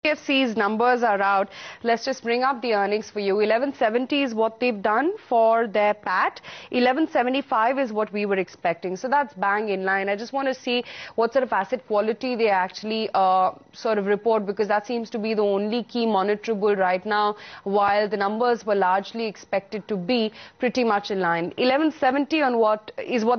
HDFC's numbers are out. Let's just bring up the earnings for you. 1170 is what they've done for their PAT. 1175 is what we were expecting. So that's bang in line. I just want to see what sort of asset quality they actually sort of report, because that seems to be the only key monitorable right now, while the numbers were largely expected to be pretty much in line. 1170 on what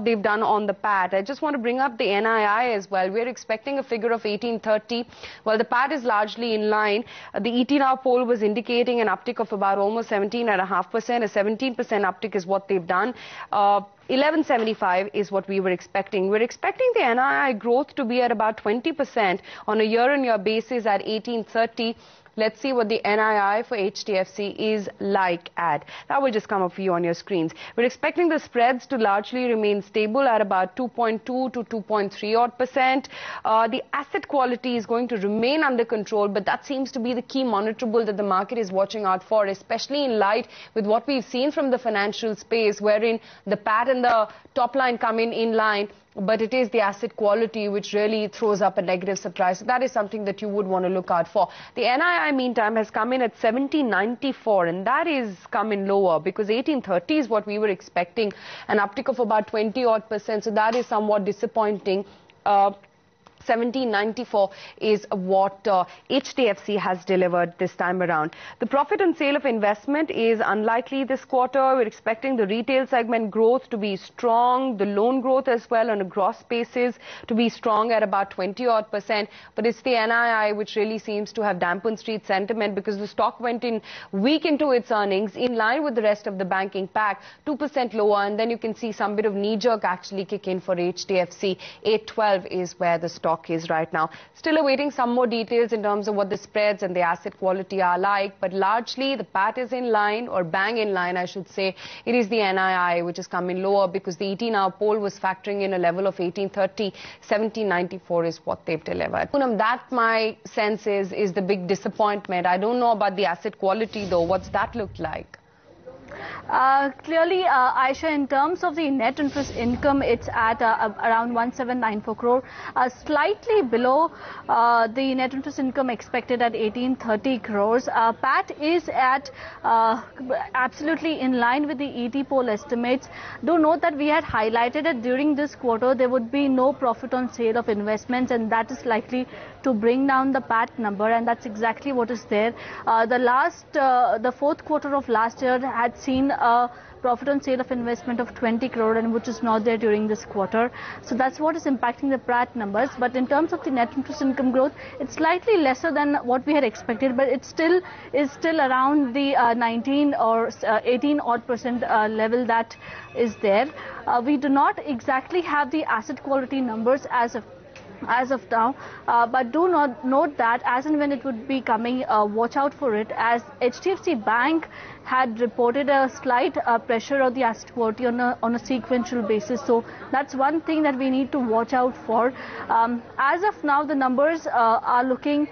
they've done on the PAT. I just want to bring up the NII as well. We're expecting a figure of 1830, while the PAT is largely in line. The ET Now poll was indicating an uptick of about almost 17.5%. A 17% uptick is what they've done. 1175 is what we were expecting. We're expecting the NII growth to be at about 20% on a year-on-year basis at 1830. Let's see what the NII for HDFC is like at. That will just come up for you on your screens. We're expecting the spreads to largely remain stable at about 2.2 to 2.3 odd percent. The asset quality is going to remain under control, but that seems to be the key monitorable that the market is watching out for, especially in light with what we've seen from the financial space, wherein the PAT and the top line come in line, but it is the asset quality which really throws up a negative surprise. So that is something that you would want to look out for. The NII, meantime, has come in at 1794, and that is come in lower because 1830 is what we were expecting, an uptick of about 20 odd percent. So that is somewhat disappointing. 1794 is what HDFC has delivered this time around. The profit on sale of investment is unlikely this quarter. We're expecting the retail segment growth to be strong, the loan growth as well on a gross basis to be strong at about 20 odd percent. But it's the NII which really seems to have dampened street sentiment, because the stock went in weak into its earnings, in line with the rest of the banking pack, 2% lower, and then you can see some bit of knee-jerk actually kick in for HDFC. 812 is where the stock is right now. Still awaiting some more details in terms of what the spreads and the asset quality are like, but largely the PAT is in line, or bang in line I should say. It is the NII which is coming lower because the ET Now poll was factoring in a level of 1830. 1794 is what they've delivered. That, my sense is the big disappointment. I don't know about the asset quality though. What's that look like? Clearly, Aisha, in terms of the net interest income, it's at around 1794 crore, slightly below the net interest income expected at 1830 crores. PAT is at absolutely in line with the ET poll estimates. Do note that we had highlighted that during this quarter there would be no profit on sale of investments, and that is likely to bring down the PAT number, and that's exactly what is there. The fourth quarter of last year had seen a profit on sale of investment of 20 crore, and which is not there during this quarter. So that's what is impacting the PAT numbers. But in terms of the net interest income growth, it's slightly lesser than what we had expected, but it still is around the 19 or 18 odd percent level that is there. We do not exactly have the asset quality numbers as of now, but do not note that as and when it would be coming, watch out for it, as HDFC Bank had reported a slight pressure on the asset quality on a sequential basis. So that's one thing that we need to watch out for. As of now, the numbers are looking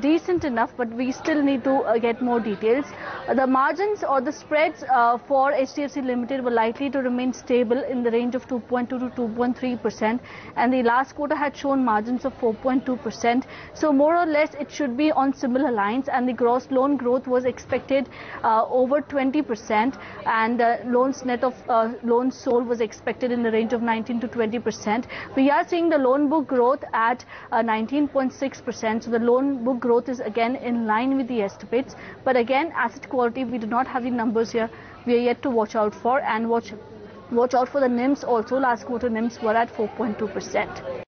decent enough, but we still need to get more details. The margins or the spreads for HDFC Limited were likely to remain stable in the range of 2.2 to 2.3%, and the last quarter had shown margins of 4.2%. So more or less it should be on similar lines, and the gross loan growth was expected over 20%, and loans net of loans sold was expected in the range of 19 to 20%. We are seeing the loan book growth at 19.6%. So the loan book growth is again in line with the estimates. But again, asset quality, we do not have the numbers here. We are yet to watch out for, and watch out for the NIMs also. Last quarter NIMs were at 4.2%.